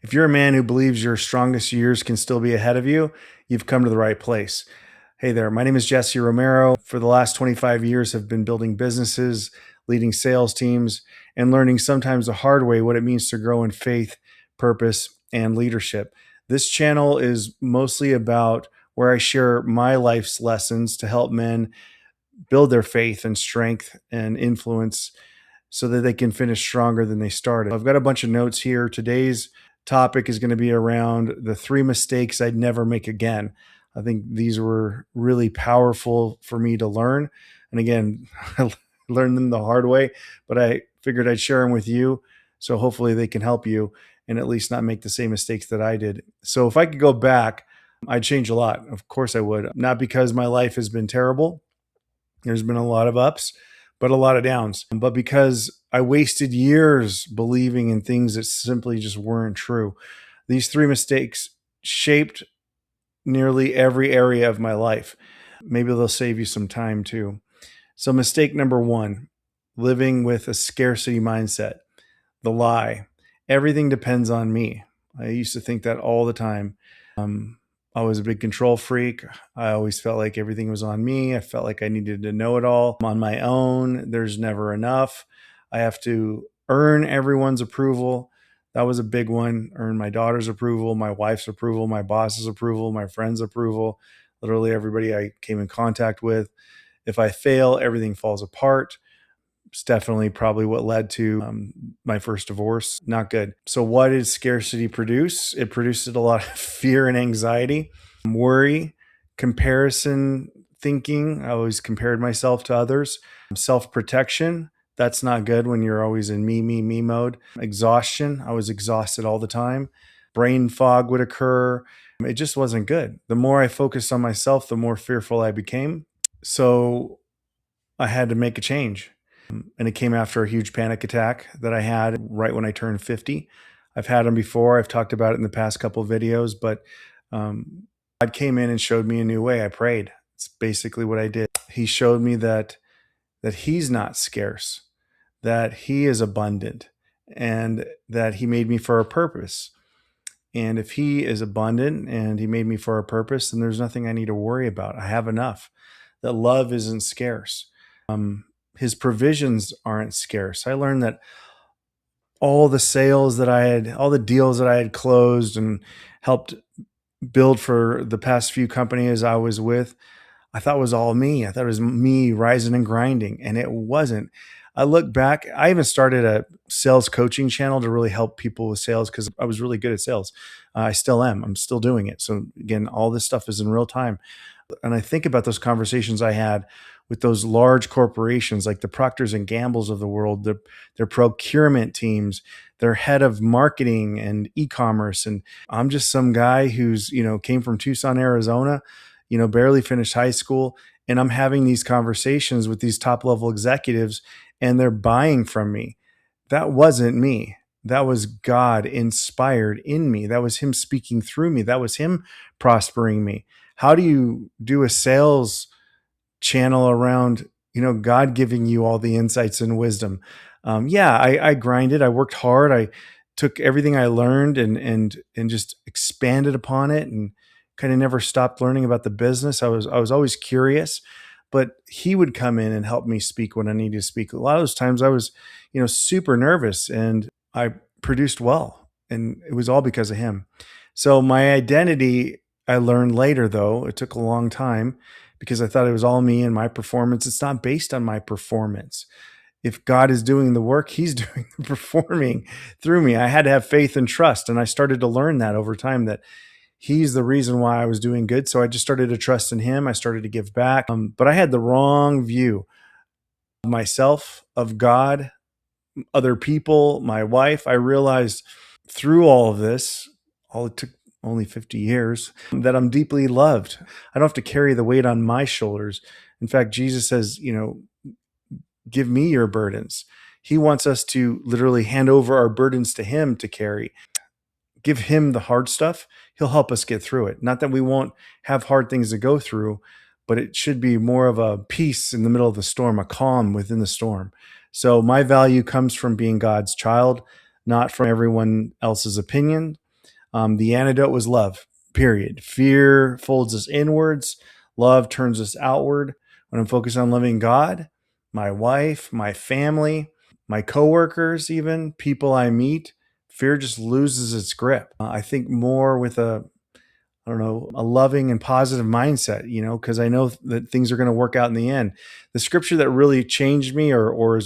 If you're a man who believes your strongest years can still be ahead of you, you've come to the right place. Hey there, my name is Jesse Romero. For the last 25 years, I've been building businesses, leading sales teams, and learning sometimes the hard way what it means to grow in faith, purpose, and leadership. This channel is mostly about where I share my life's lessons to help men build their faith and strength and influence so that they can finish stronger than they started. I've got a bunch of notes here. Today's topic is going to be around the 3 mistakes I'd never make again. I think these were really powerful for me to learn. And again, I learned them the hard way, but I figured I'd share them with you. So hopefully they can help you and at least not make the same mistakes that I did. So if I could go back, I'd change a lot. Of course I would. Not because my life has been terrible. There's been a lot of ups, but a lot of downs. But because I wasted years believing in things that simply just weren't true. These 3 mistakes shaped nearly every area of my life. Maybe they'll save you some time too. So, mistake number 1, living with a scarcity mindset. The lie. Everything depends on me. I used to think that all the time. I was a big control freak. I always felt like everything was on me. I felt like I needed to know it all. I'm on my own. There's never enough. I have to earn everyone's approval. That was a big one. Earn my daughter's approval, my wife's approval, my boss's approval, my friend's approval, literally everybody I came in contact with. If I fail, everything falls apart. It's definitely probably what led to my first divorce. Not good. So what did scarcity produce? It produced a lot of fear and anxiety, worry, comparison thinking. I always compared myself to others. Self-protection. That's not good when you're always in me mode. Exhaustion. I was exhausted all the time. Brain fog would occur. It just wasn't good. The more I focused on myself, the more fearful I became. So I had to make a change. And it came after a huge panic attack that I had right when I turned 50. I've had them before. I've talked about it in the past couple of videos, but God came in and showed me a new way. I prayed. It's basically what I did. He showed me that he's not scarce, that he is abundant, and that he made me for a purpose. And if he is abundant and he made me for a purpose, then there's nothing I need to worry about. I have enough. That love isn't scarce. His provisions aren't scarce. I learned that all the sales that I had, all the deals that I had closed and helped build for the past few companies I was with, I thought was all me. I thought it was me rising and grinding, and it wasn't. I look back, I even started a sales coaching channel to really help people with sales because I was really good at sales. I still am. I'm still doing it. So again, all this stuff is in real time. And I think about those conversations I had with those large corporations like the Procters and Gambles of the world, their procurement teams, their head of marketing and e-commerce. And I'm just some guy who's, came from Tucson, Arizona, barely finished high school. And I'm having these conversations with these top level executives and they're buying from me. That wasn't me. That was God inspired in me. That was him speaking through me. That was him prospering me. How do you do a sales channel around, God giving you all the insights and wisdom? I grinded. I worked hard. I took everything I learned and just expanded upon it and kind of never stopped learning about the business. I was always curious, but he would come in and help me speak when I needed to speak. A lot of those times I was, super nervous and I produced well, and it was all because of him. So my identity, I learned later, though, it took a long time because I thought it was all me and my performance. It's not based on my performance. If God is doing the work, he's doing the performing through me. I had to have faith and trust. And I started to learn that over time, that he's the reason why I was doing good. So I just started to trust in him. I started to give back. But I had the wrong view of myself, of God, other people, my wife. I realized through all of this, it took only 50 years, that I'm deeply loved. I don't have to carry the weight on my shoulders. In fact, Jesus says, give me your burdens. He wants us to literally hand over our burdens to him to carry. Give him the hard stuff. He'll help us get through it. Not that we won't have hard things to go through, but it should be more of a peace in the middle of the storm, a calm within the storm. So my value comes from being God's child, not from everyone else's opinion. The antidote was love, period. Fear folds us inwards. Love turns us outward. When I'm focused on loving God, my wife, my family, my coworkers, even people I meet, fear just loses its grip. I think more with I don't know, a loving and positive mindset, because I know that things are going to work out in the end. The scripture that really changed me or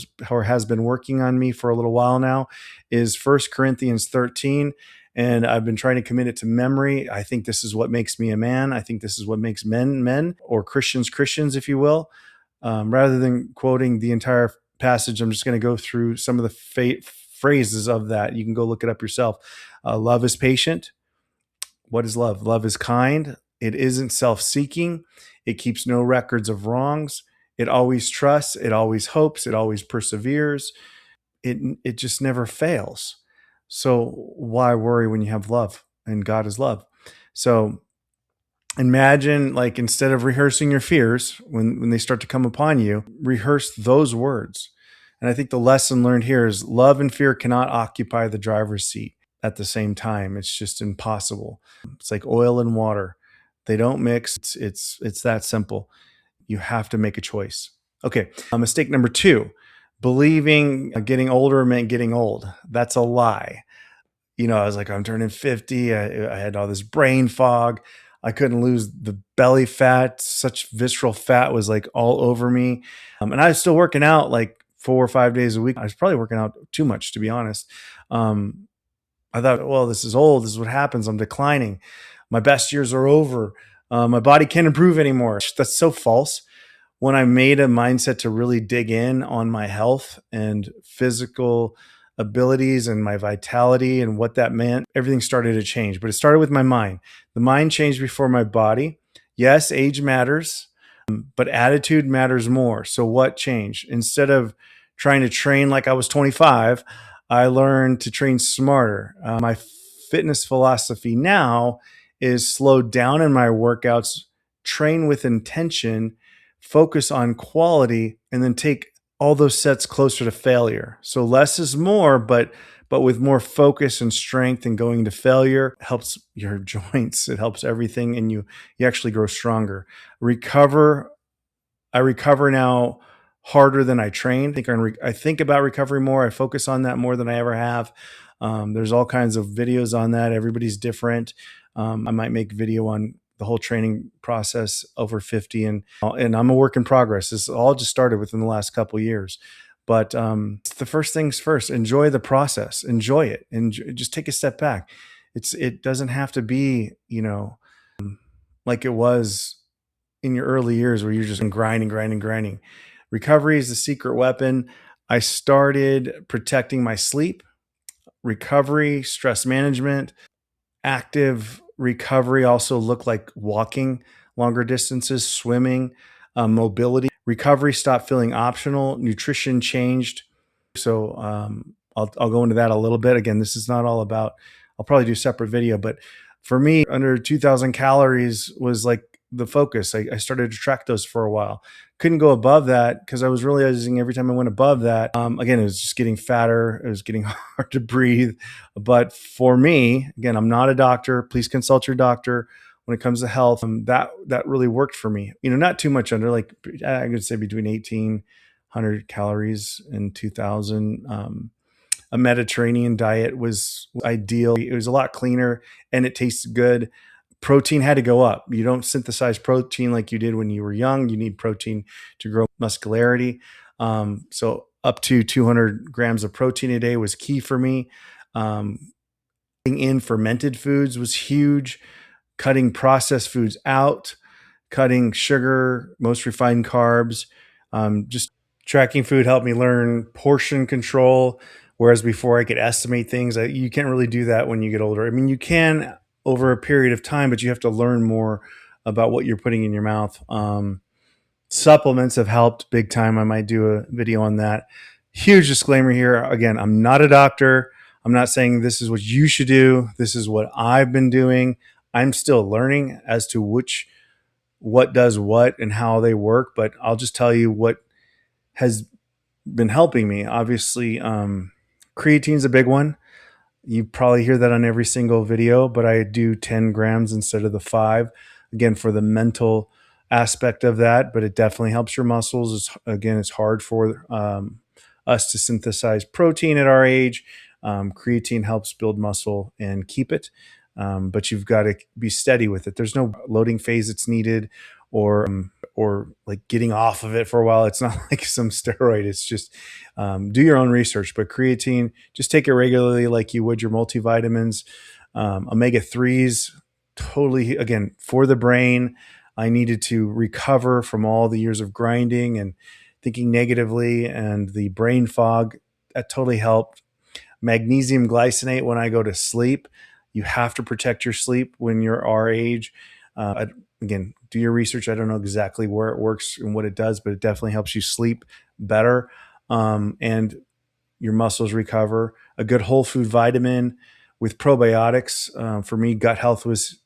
has been working on me for a little while now is 1 Corinthians 13. And I've been trying to commit it to memory. I think this is what makes me a man. I think this is what makes men men, or Christians Christians, if you will. Rather than quoting the entire passage, I'm just going to go through some of the phrases of that. You can go look it up yourself. Love is patient. What is love? Love is kind. It isn't self-seeking. It keeps no records of wrongs. It always trusts. It always hopes. It always perseveres. It just never fails. So why worry when you have love? And God is love. So imagine, like, instead of rehearsing your fears when they start to come upon you, rehearse those words. And I think the lesson learned here is love and fear cannot occupy the driver's seat at the same time. It's just impossible. It's like oil and water. They don't mix. It's that simple. You have to make a choice. Okay. Mistake number 2, believing getting older meant getting old. That's a lie. I was like, I'm turning 50. I had all this brain fog. I couldn't lose the belly fat. Such visceral fat was like all over me. And I was still working out like 4 or 5 days a week. I was probably working out too much, to be honest. I thought, well, this is old. This is what happens. I'm declining. My best years are over. My body can't improve anymore. That's so false. When I made a mindset to really dig in on my health and physical abilities and my vitality and what that meant, everything started to change. But it started with my mind. The mind changed before my body. Yes, age matters, but attitude matters more. So what changed? Instead of trying to train like I was 25, I learned to train smarter. My fitness philosophy now is slow down in my workouts, train with intention, focus on quality, and then take all those sets closer to failure. So less is more, but with more focus and strength and going to failure helps your joints. It helps everything, and you actually grow stronger. I recover now harder than I train. I think about recovery more. I focus on that more than I ever have. There's all kinds of videos on that. Everybody's different. I might make a video on the whole training process over 50, and I'm a work in progress. This all just started within the last couple of years. But the first things first, enjoy the process, enjoy it, and just take a step back. It doesn't have to be, like it was in your early years where you're just grinding. Recovery is the secret weapon. I started protecting my sleep, recovery, stress management, active recovery also looked like walking longer distances, swimming, mobility. Recovery stopped feeling optional. Nutrition changed. So I'll go into that a little bit. Again, this is not all about, I'll probably do a separate video, but for me, under 2,000 calories was like the focus. I started to track those for a while. Couldn't go above that because I was realizing every time I went above that, again, it was just getting fatter. It was getting hard to breathe. But for me, again, I'm not a doctor. Please consult your doctor when it comes to health. That really worked for me. Not too much under, like I could say between 1,800 calories and 2,000. A Mediterranean diet was ideal. It was a lot cleaner and it tasted good. Protein had to go up. You don't synthesize protein like you did when you were young. You need protein to grow muscularity. So up to 200 grams of protein a day was key for me. Cutting in fermented foods was huge. Cutting processed foods out. Cutting sugar, most refined carbs. Just tracking food helped me learn portion control. Whereas before I could estimate things, you can't really do that when you get older. I mean, you can over a period of time, but you have to learn more about what you're putting in your mouth. Supplements have helped big time. I might do a video on that. Huge disclaimer here. Again, I'm not a doctor. I'm not saying this is what you should do. This is what I've been doing. I'm still learning as to what does what and how they work, but I'll just tell you what has been helping me. Obviously, creatine's a big one. You probably hear that on every single video, but I do 10 grams instead of the 5. Again, for the mental aspect of that, but it definitely helps your muscles. Again, it's hard for us to synthesize protein at our age. Creatine helps build muscle and keep it, but you've got to be steady with it. There's no loading phase that's needed, or like getting off of it for a while. It's not like some steroid. It's just do your own research. But creatine, just take it regularly like you would your multivitamins. Omega 3s, totally, again, for the brain. I needed to recover from all the years of grinding and thinking negatively and the brain fog. That totally helped. Magnesium glycinate when I go to sleep. You have to protect your sleep when you're our age. Again, do your research. I don't know exactly where it works and what it does, but it definitely helps you sleep better, and your muscles recover. A good whole food vitamin with probiotics. For me, gut health was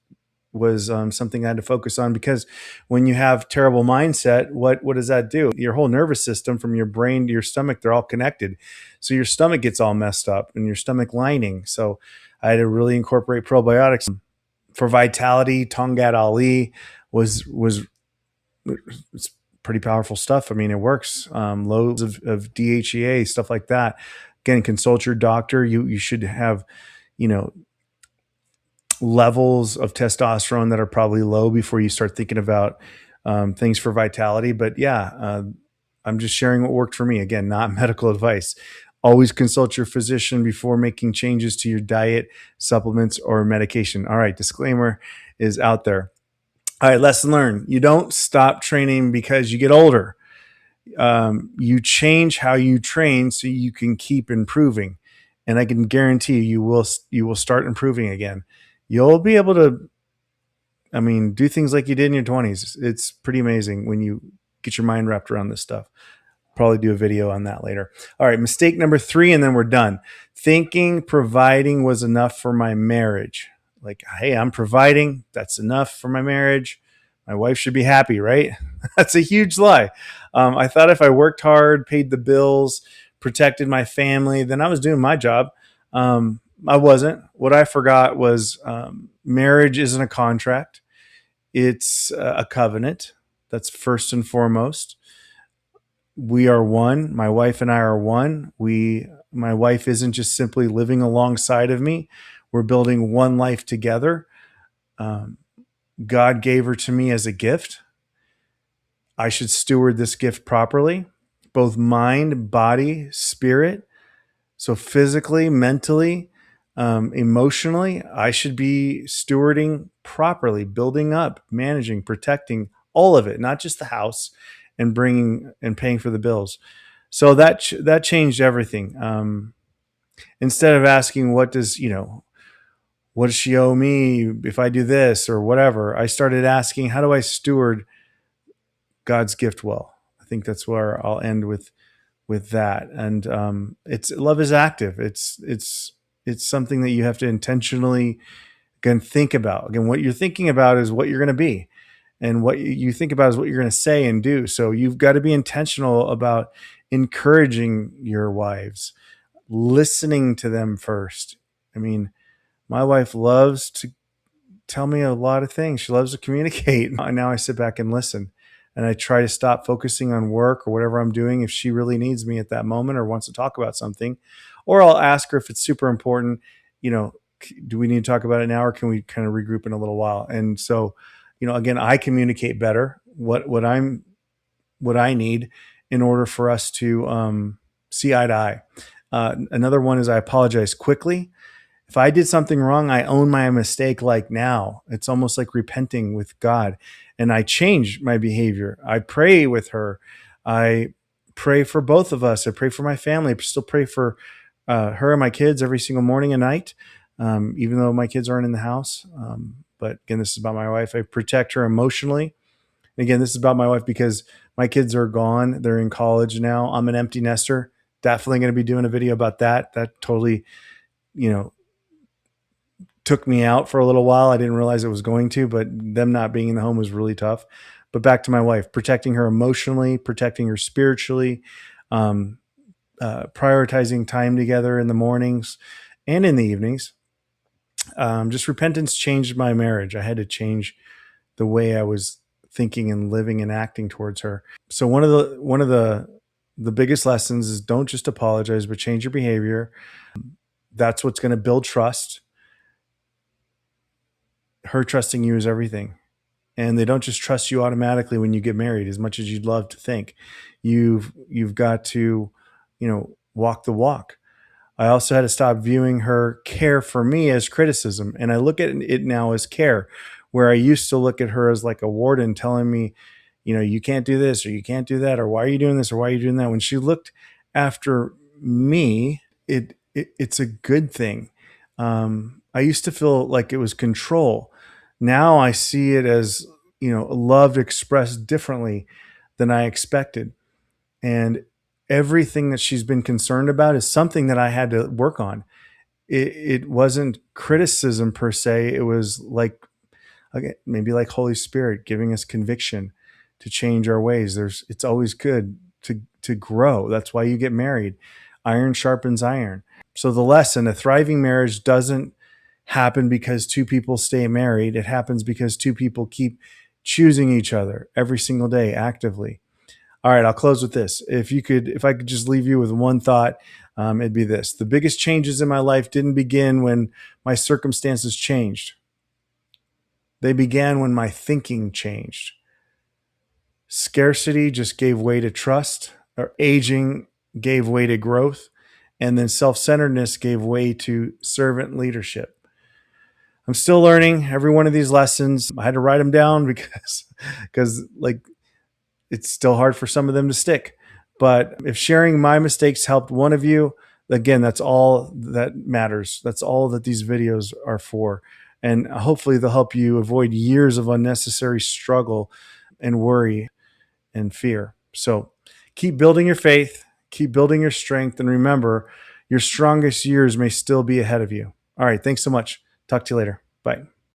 something I had to focus on, because when you have terrible mindset, what does that do? Your whole nervous system, from your brain to your stomach, they're all connected. So your stomach gets all messed up and your stomach lining. So I had to really incorporate probiotics. For vitality, Tongkat Ali was it's pretty powerful stuff. I mean, it works. Loads of DHEA, stuff like that. Again, consult your doctor. You should have, you know, levels of testosterone that are probably low before you start thinking about things for vitality. But yeah, I'm just sharing what worked for me. Again, not medical advice. Always consult your physician before making changes to your diet, supplements, or medication. All right, disclaimer is out there. All right, lesson learned. You don't stop training because you get older. You change how you train so you can keep improving. And I can guarantee you will start improving again. You'll be able to, I mean, do things like you did in your 20s. It's pretty amazing when you get your mind wrapped around this stuff. Probably do a video on that later. All right, mistake number 3, and then we're done. Thinking providing was enough for my marriage. Like, hey, I'm providing. That's enough for my marriage. My wife should be happy, right? That's a huge lie. I thought if I worked hard, paid the bills, protected my family, then I was doing my job. I wasn't. What I forgot was marriage isn't a contract. It's a covenant. That's first and foremost. We are one. My wife and I are one. My wife isn't just simply living alongside of me. We're building one life together. God gave her to me as a gift. I should steward this gift properly, both mind, body, spirit. So physically, mentally, emotionally, I should be stewarding properly, building up, managing, protecting all of it, not just the house, and bringing and paying for the bills. So that changed everything. Instead of asking what does she owe me if I do this or whatever, I started asking, how do I steward God's gift well? I think that's where I'll end with that. And it's love is active. It's something that you have to intentionally, again, think about. Again, what you're thinking about is what you're going to be, and what you think about is what you're going to say and do. So you've got to be intentional about encouraging your wives, listening to them first. I mean, my wife loves to tell me a lot of things. She loves to communicate. And now I sit back and listen. And I try to stop focusing on work or whatever I'm doing if she really needs me at that moment or wants to talk about something. Or I'll ask her if it's super important, do we need to talk about it now, or can we kind of regroup in a little while? And so, again, I communicate better what I need in order for us to see eye to eye. Another one is I apologize quickly. If I did something wrong, I own my mistake like now. It's almost like repenting with God. And I change my behavior. I pray with her. I pray for both of us. I pray for my family. I still pray for her and my kids every single morning and night, even though my kids aren't in the house. But again, this is about my wife. I protect her emotionally. And again, this is about my wife because my kids are gone. They're in college now. I'm an empty nester. Definitely going to be doing a video about that. That totally, took me out for a little while. I didn't realize it was going to, but them not being in the home was really tough. But back to my wife, protecting her emotionally, protecting her spiritually, prioritizing time together in the mornings, and in the evenings. Just repentance changed my marriage. I had to change the way I was thinking and living and acting towards her. So one of the biggest lessons is don't just apologize, but change your behavior. That's what's going to build trust. Her trusting you is everything. And they don't just trust you automatically when you get married, as much as you'd love to think. You've got to, walk the walk. I also had to stop viewing her care for me as criticism. And I look at it now as care, where I used to look at her as like a warden telling me, you can't do this or you can't do that, or why are you doing this or why are you doing that? When she looked after me, it's a good thing. I used to feel like it was control. Now I see it as, love expressed differently than I expected. And everything that she's been concerned about is something that I had to work on. It wasn't criticism per se. It was like, again, maybe like Holy Spirit giving us conviction to change our ways. It's always good to grow. That's why you get married. Iron sharpens iron. So the lesson, a thriving marriage doesn't happen because two people stay married. It happens because two people keep choosing each other every single day actively. All right, I'll close with this. If I could just leave you with one thought, it'd be this. The biggest changes in my life didn't begin when my circumstances changed. They began when my thinking changed. Scarcity just gave way to trust, or aging gave way to growth, and then self-centeredness gave way to servant leadership. I'm still learning every one of these lessons. I had to write them down because like it's still hard for some of them to stick. But if sharing my mistakes helped one of you, again, that's all that matters. That's all that these videos are for. And hopefully they'll help you avoid years of unnecessary struggle and worry and fear. So keep building your faith, keep building your strength, and remember, your strongest years may still be ahead of you. All right, thanks so much. Talk to you later. Bye.